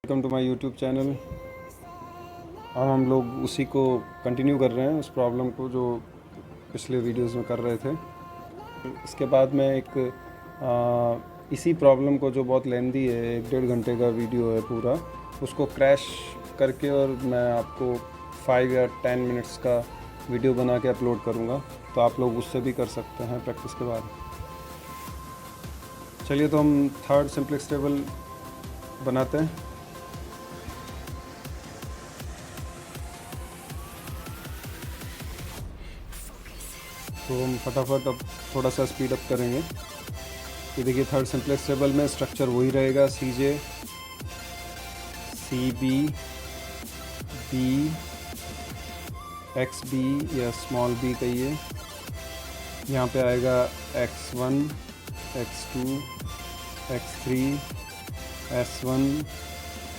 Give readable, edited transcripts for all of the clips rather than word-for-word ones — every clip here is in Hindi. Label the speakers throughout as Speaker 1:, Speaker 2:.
Speaker 1: Welcome to my YouTube channel. अब हम लोग उसी को कंटिन्यू कर रहे हैं, उस प्रॉब्लम को जो पिछले वीडियोस में कर रहे थे। इसके बाद मैं इसी प्रॉब्लम को, जो बहुत लेंदी है, 1-1.5 घंटे का वीडियो है पूरा, उसको क्रैश करके और मैं आपको 5 या 10 मिनट्स का वीडियो बना के अपलोड करूँगा, तो आप लोग उससे भी कर सकते हैं प्रैक्टिस के बाद। चलिए, तो हम थर्ड सिंपलेक्स टेबल बनाते हैं। तो हम फटाफट अब थोड़ा सा स्पीड अप करेंगे। ये देखिए, थर्ड सिंपलेक्स टेबल में स्ट्रक्चर वही रहेगा, CJ, CB, B, XB या स्मॉल b कहिए। यहाँ पे आएगा X1, X2, X3, S1,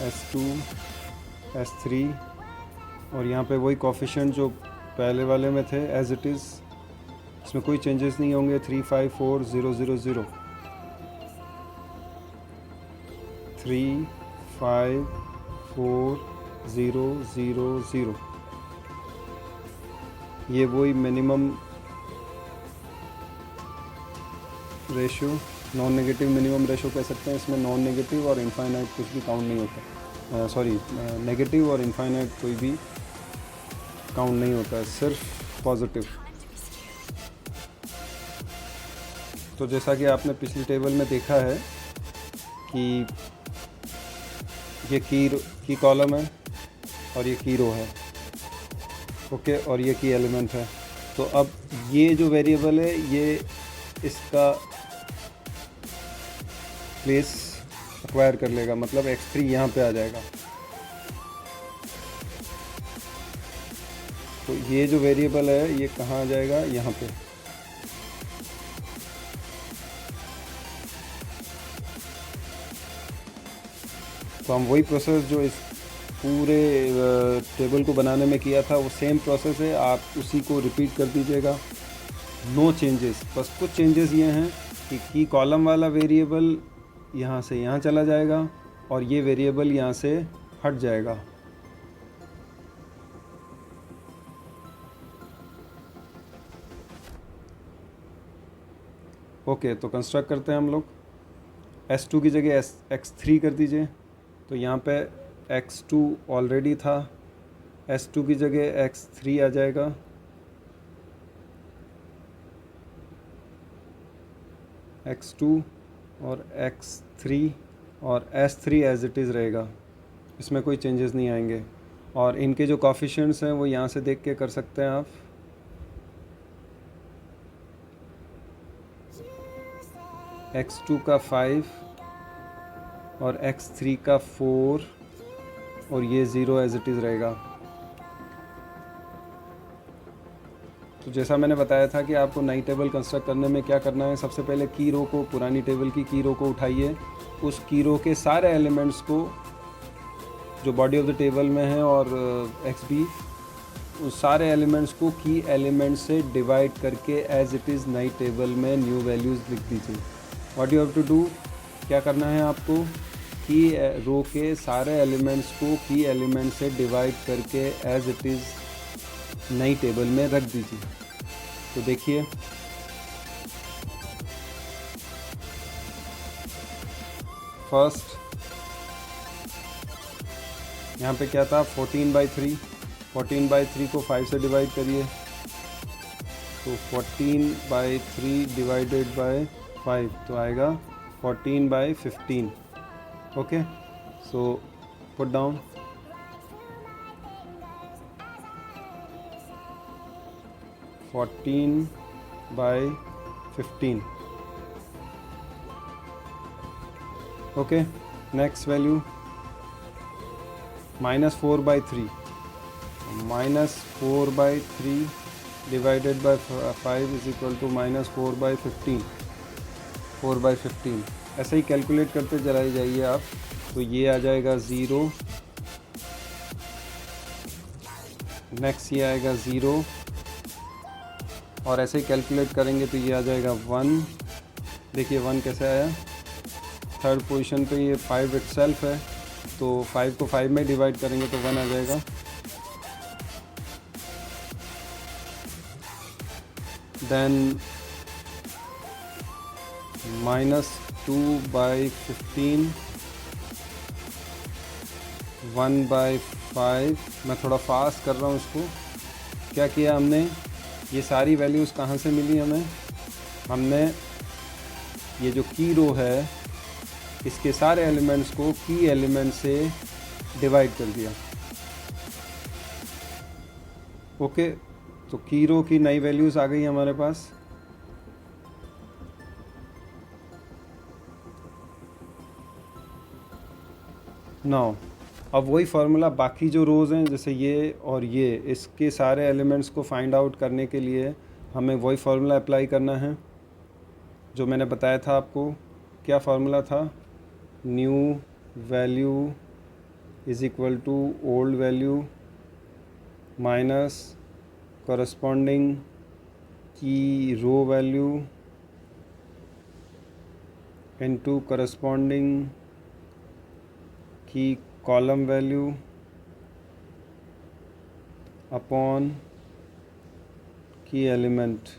Speaker 1: S2, S3, और यहाँ पे वही कोफिशिएंट जो पहले वाले में थे एज इट इज़, इसमें कोई चेंजेस नहीं होंगे। 3, 5, 4, 0, 0, 0, 3, 5, 4, 0, 0, 0। ये वही minimum ratio, non negative minimum ratio कह सकते हैं। इसमें नॉन नेगेटिव और इनफाइनाइट कुछ भी काउंट नहीं होता। नेगेटिव और इनफाइनाइट कोई भी काउंट नहीं होता है, सिर्फ पॉजिटिव। तो जैसा कि आपने पिछली टेबल में देखा है कि ये की कॉलम है और ये की रो है, ओके, और ये की एलिमेंट है। तो अब ये जो वेरिएबल है, ये इसका प्लेस एक्वायर कर लेगा, मतलब X3 यहाँ पे आ जाएगा। तो ये जो वेरिएबल है, ये कहाँ आ जाएगा? यहाँ पे। तो हम वही प्रोसेस जो इस पूरे टेबल को बनाने में किया था, वो सेम प्रोसेस है, आप उसी को रिपीट कर दीजिएगा। नो चेंजेस, बस कुछ चेंजेस ये हैं कि की कॉलम वाला वेरिएबल यहाँ से यहाँ चला जाएगा और ये वेरिएबल यहाँ से हट जाएगा। ओके, तो कंस्ट्रक्ट करते हैं हम लोग। S2 की जगह X3 कर दीजिए। तो यहाँ पे X2 ऑलरेडी था, S2 की जगह X3 आ जाएगा। X2 और X3 और S3 एज इट इज़ रहेगा, इसमें कोई चेंजेस नहीं आएंगे। और इनके जो कोफिशिएंट्स हैं वो यहाँ से देख के कर सकते हैं आप। X2 का 5 और X3 का 4 और ये 0 एज इट इज़ रहेगा। तो जैसा मैंने बताया था कि आपको नई टेबल कंस्ट्रक्ट करने में क्या करना है, सबसे पहले की रो को, पुरानी टेबल की रो को उठाइए, उस की रो के सारे एलिमेंट्स को जो बॉडी ऑफ द टेबल में है और XB, उस सारे एलिमेंट्स को की एलिमेंट से डिवाइड करके एज इट इज़ नई टेबल में न्यू वैल्यूज़ लिख दीजिए। What you have to do, क्या करना है आपको, की रो के सारे एलिमेंट्स को की एलिमेंट से डिवाइड करके एज इट इज़ नई टेबल में रख दीजिए। तो देखिए, फर्स्ट यहाँ पे क्या था, 14/3। 14/3 को 5 से डिवाइड करिए, तो 14/3 डिवाइडेड बाय 5 तो आएगा 14/15। Okay, so put down. Fourteen by 15। Okay, next value -4/3। -4/3 divided by 5 is equal to -4/15। 4/15 ऐसे ही कैलकुलेट करते चलाए जाइए आप। तो ये आ जाएगा 0, नेक्स्ट ये आएगा 0, और ऐसे ही कैलकुलेट करेंगे तो ये आ जाएगा 1। देखिए 1 कैसे आया, थर्ड पोजीशन पे ये 5 इटसेल्फ है, तो 5 को 5 में डिवाइड करेंगे तो 1 आ जाएगा। देन -2/15 1/5। मैं थोड़ा फास्ट कर रहा हूँ इसको। क्या किया हमने, ये सारी वैल्यूज़ कहाँ से मिली हमें, हमने ये जो की रो है इसके सारे एलिमेंट्स को की एलिमेंट से डिवाइड कर दिया। ओके, तो की रो की नई वैल्यूज़ आ गई हमारे पास। नाउ अब वही फार्मूला बाकी जो रोज़ हैं जैसे ये और ये, इसके सारे एलिमेंट्स को फाइंड आउट करने के लिए हमें वही फार्मूला अप्लाई करना है जो मैंने बताया था आपको। क्या फार्मूला था, new value is equal to old value minus corresponding की रो वैल्यू इनटू करस्पॉन्डिंग की कॉलम वैल्यू अपॉन की एलिमेंट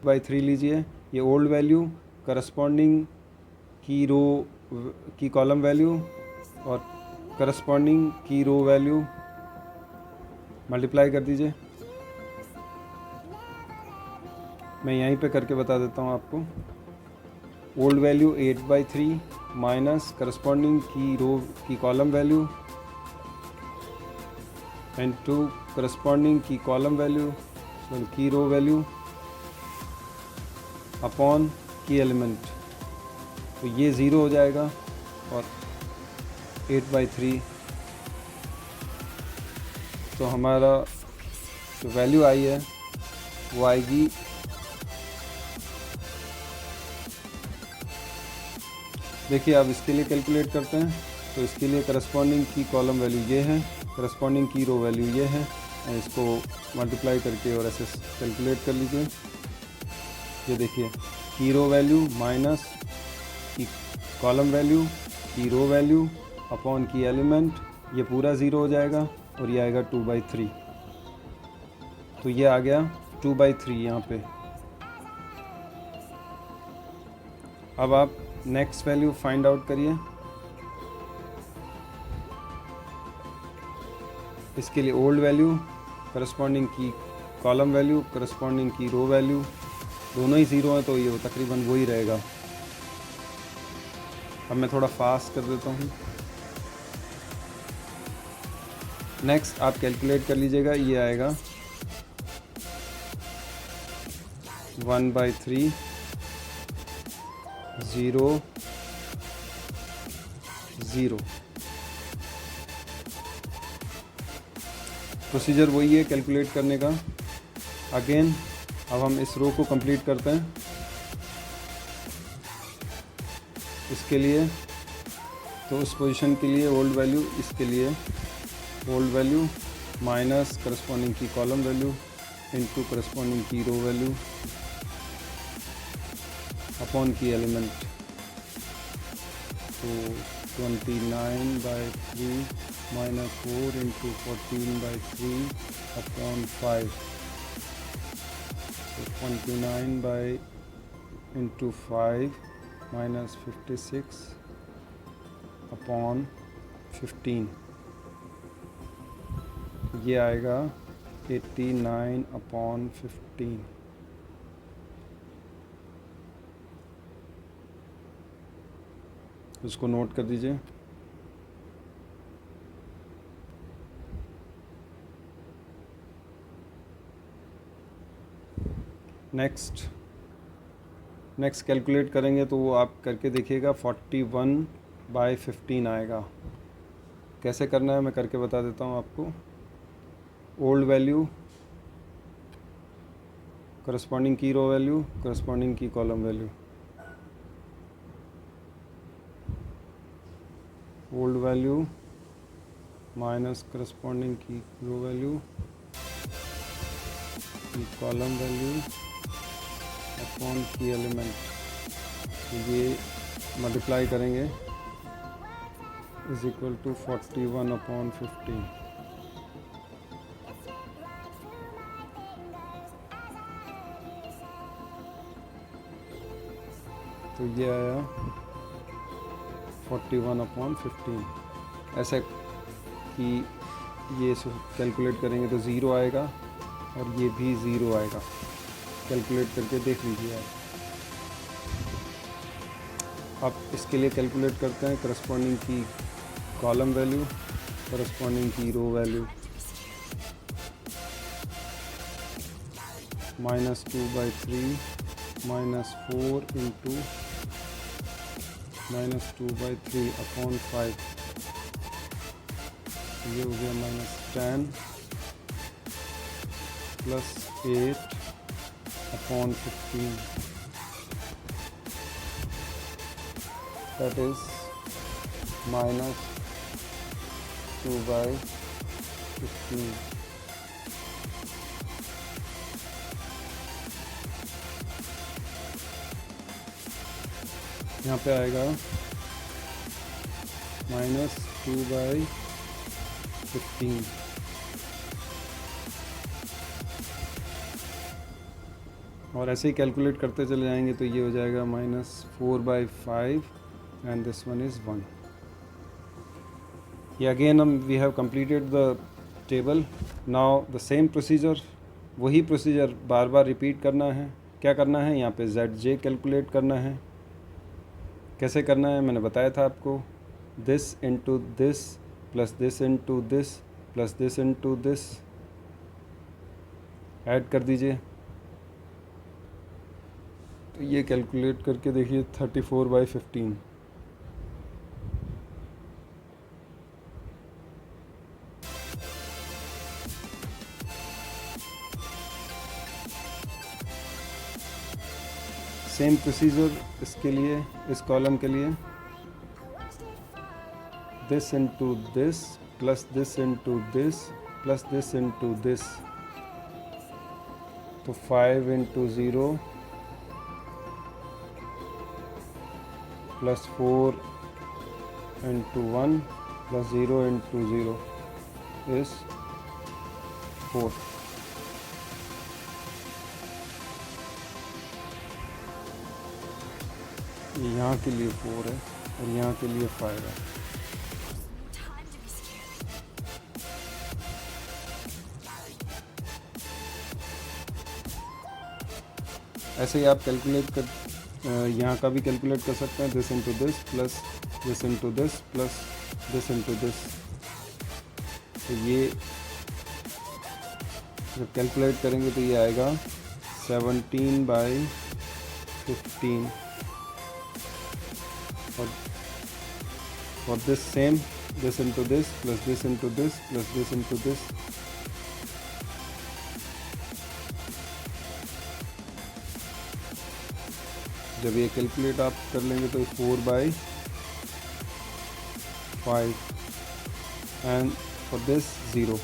Speaker 1: बाई 3 लीजिए। ये ओल्ड वैल्यू करस्पॉन्डिंग की रो की कॉलम वैल्यू और करस्पॉन्डिंग की रो वैल्यू मल्टीप्लाई कर दीजिए। मैं यहीं पे करके बता देता हूँ आपको। ओल्ड वैल्यू 8/3 माइनस करस्पॉन्डिंग की रो की कॉलम वैल्यू इनटू करस्पॉन्डिंग की कॉलम वैल्यू की रो वैल्यू अपॉन की एलिमेंट। तो ये 0 हो जाएगा और 8/3। तो हमारा जो वैल्यू आई है वो आएगी देखिए। अब इसके लिए कैलकुलेट करते हैं तो इसके लिए करस्पॉन्डिंग की कॉलम वैल्यू ये है, करस्पॉन्डिंग की रो वैल्यू ये है। इसको मल्टीप्लाई करके और ऐसे कैलकुलेट कर लीजिए। ये देखिए, की रो वैल्यू माइनस की कॉलम वैल्यू की रो वैल्यू अपॉन की एलिमेंट, ये पूरा 0 हो जाएगा और ये आएगा 2/3। तो ये आ गया 2/3 यहाँ पे। अब आप नेक्स्ट वैल्यू फाइंड आउट करिए। इसके लिए ओल्ड वैल्यू करस्पॉन्डिंग की कॉलम वैल्यू करस्पॉन्डिंग की रो वैल्यू दोनों ही 0 हैं तो ये तकरीबन वही रहेगा। अब मैं थोड़ा फास्ट कर देता हूँ। नेक्स्ट आप कैलकुलेट कर लीजिएगा। ये आएगा 1/3 0 0। प्रोसीजर वही है कैलकुलेट करने का। अगेन अब हम इस रो को कंप्लीट करते हैं। इसके लिए तो उस पोजीशन के लिए ओल्ड वैल्यू, इसके लिए ओल्ड वैल्यू माइनस करस्पॉन्डिंग की कॉलम वैल्यू इनटू करस्पॉन्डिंग की रो वैल्यू अपॉन की एलिमेंट। तो 29/3 माइनस 4 इंटू 14/3 अपॉन 5। तो 29/5 माइनस 56 अपॉन 15। ये आएगा 89/15। उसको नोट कर दीजिए। नेक्स्ट कैलकुलेट करेंगे तो वो आप करके देखिएगा। 41/15 आएगा। कैसे करना है मैं करके बता देता हूँ आपको। ओल्ड वैल्यू करस्पॉन्डिंग की रो वैल्यू करस्पॉन्डिंग की column value. Old value minus corresponding की रो वैल्यू की कॉलम वैल्यू अपॉन की एलिमेंट। ये मल्टीप्लाई करेंगे इज इक्वल टू 41/15। तो ये आया 41/15। ऐसा कि ये कैलकुलेट करेंगे तो ज़ीरो आएगा और ये भी ज़ीरो आएगा। कैलकुलेट करके देख लीजिए आप। अब इसके लिए कैलकुलेट करते हैं करस्पॉन्डिंग की कॉलम वैल्यू, करस्पॉन्डिंग की रो वैल्यू। -2/3 -4 इंटू -2/3/5, ये हो गया -10 + 8/15, that is -2/15। यहाँ पे आएगा -2/15। और ऐसे ही कैलकुलेट करते चले जाएंगे तो ये हो जाएगा -4/5 and this one is 1. Yeah, again we have completed the table. Now the same procedure, वही प्रोसीजर बार बार रिपीट करना है। क्या करना है, यहाँ पे ZJ कैलकुलेट करना है। कैसे करना है मैंने बताया था आपको। This into this plus this into this plus this into this add कर दीजिए। तो ये कैलकुलेट करके देखिए 34/15। सेम प्रोसीजर इसके लिए, इस कॉलम के लिए। This into this plus this into this plus this into this, तो 5 into 0 plus 4 into 1 plus 0 into 0 is 4। यहाँ के लिए 4 है और यहाँ के लिए 5 है। ऐसे ही आप कैलकुलेट कर यहाँ का भी कैलकुलेट कर सकते हैं। This into this plus this into this plus this into this. तो ये जब कैलकुलेट करेंगे तो ये आएगा 17/15। और this same, this into this plus this into this plus this into this. जब ये कैलकुलेट आप कर लेंगे तो 4/5 and for this 0।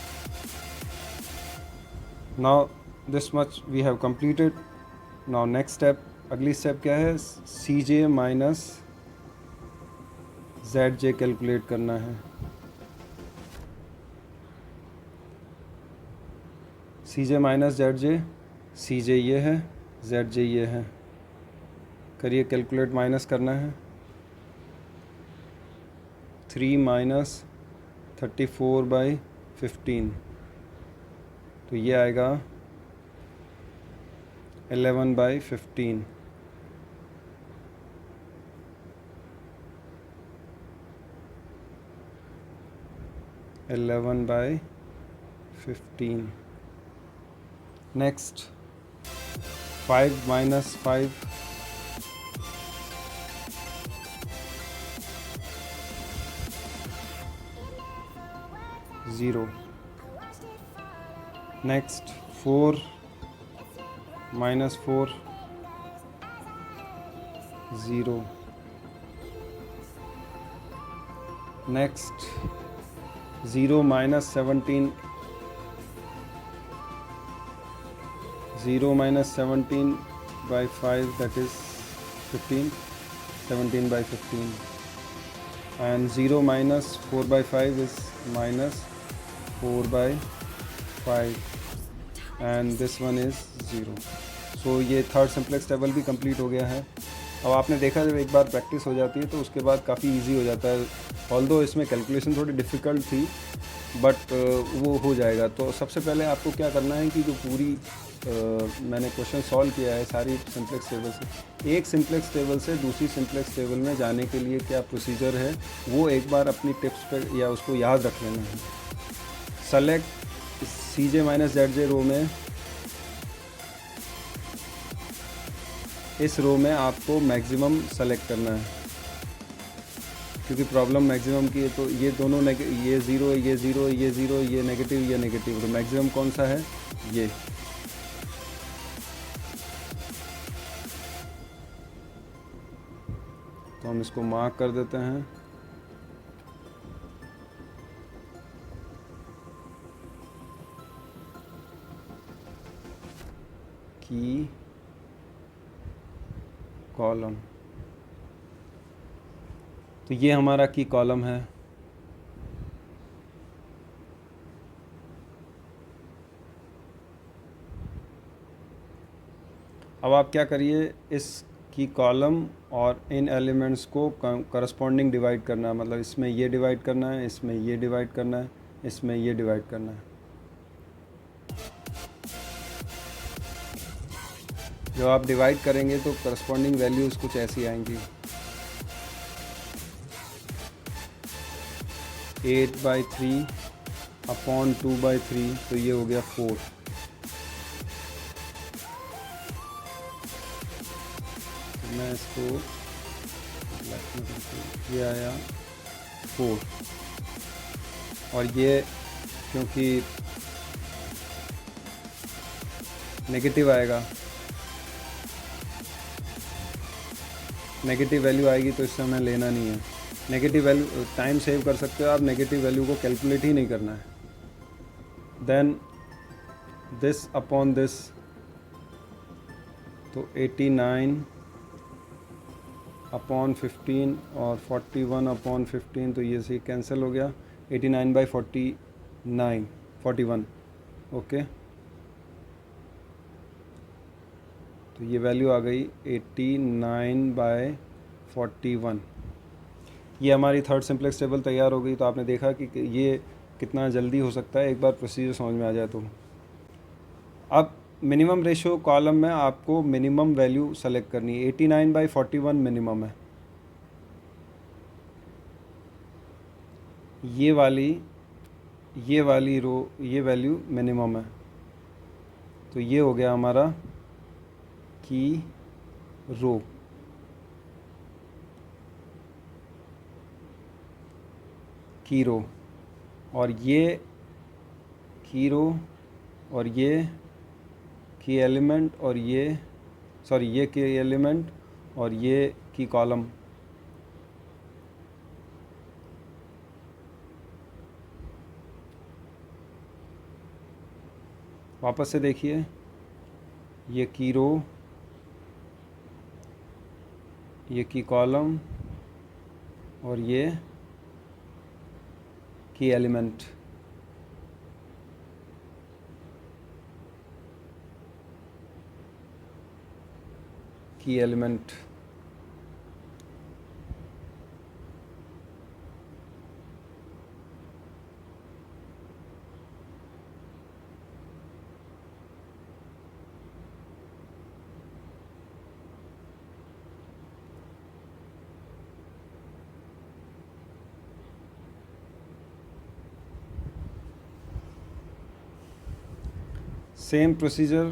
Speaker 1: Now this much we have completed. Now next step, अगली स्टेप क्या है, CJ माइनस ZJ कैलकुलेट करना है। CJ माइनस ZJ, CJ ये है, ZJ ये है। करिए कैलकुलेट, माइनस करना है। 3 माइनस 34/15, तो ये आएगा 11/15। Next 5 minus 5, 0। Next 4 minus 4, 0। Next 0 minus 17, 0 minus 17/5, that is 15, 17/15। and 0 minus 4 by 5 is minus 4 by 5 and this one is 0. So ये थर्ड सिंपलेक्स टेबल भी कंप्लीट हो गया है. अब आपने देखा जब एक बार प्रैक्टिस हो जाती है तो उसके बाद काफ़ी इजी हो जाता है. ऑल्दो इसमें कैलकुलेशन थोड़ी डिफ़िकल्ट थी बट वो हो जाएगा. तो सबसे पहले आपको क्या करना है कि जो पूरी मैंने क्वेश्चन सॉल्व किया है सारी सिंपलेक्स टेबल से, एक सिंपलेक्स टेबल से दूसरी सिंपलेक्स टेबल में जाने के लिए क्या प्रोसीजर है वो एक बार अपनी टिप्स पर या उसको याद रख लेना है. सेलेक्ट CJ माइनस ZJ रो में, इस रो में आपको मैक्सिमम सेलेक्ट करना है क्योंकि प्रॉब्लम मैक्सिमम की है. तो ये दोनों ये ज़ीरो, ये ज़ीरो, ये ज़ीरो, ये नेगेटिव, ये नेगेटिव. तो मैक्सिमम कौन सा है? ये. तो हम इसको मार्क कर देते हैं. की कॉलम. तो ये हमारा की कॉलम है. अब आप क्या करिए, इस की कॉलम और इन एलिमेंट्स को करस्पॉन्डिंग डिवाइड करना है. मतलब इसमें ये डिवाइड करना है, इसमें ये डिवाइड करना है, इसमें ये डिवाइड करना है. जब आप डिवाइड करेंगे तो करस्पॉन्डिंग वैल्यूज़ कुछ ऐसी आएंगी. 8/3 अपॉन 2/3 तो ये हो गया 4. तो मैं इसको ये आया 4 और ये क्योंकि नेगेटिव आएगा, नेगेटिव वैल्यू आएगी तो इससे हमें लेना नहीं है. नेगेटिव वैल्यू टाइम सेव कर सकते हो आप, नेगेटिव वैल्यू को कैलकुलेट ही नहीं करना है. देन दिस अपॉन दिस तो 89 अपॉन 15 और 41 अपॉन 15 तो ये से कैंसिल हो गया. 89/41 ओके. तो ये वैल्यू आ गई 89/41. ये हमारी थर्ड सिंपलेक्स टेबल तैयार हो गई. तो आपने देखा कि ये कितना जल्दी हो सकता है एक बार प्रोसीजर समझ में आ जाए तो. अब मिनिमम रेशियो कॉलम में आपको मिनिमम वैल्यू सेलेक्ट करनी है. 89/41 मिनिमम है. ये वाली रो ये वैल्यू मिनिमम है. तो ये हो गया हमारा की रो. की रो और ये की रो और ये की एलिमेंट और ये की एलिमेंट और ये की कॉलम. वापस से देखिए, ये की रो, ये की कॉलम और ये की एलिमेंट. की element same procedure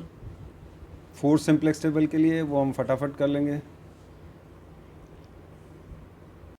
Speaker 1: fourth simplex table के लिए वो हम फटाफट कर लेंगे.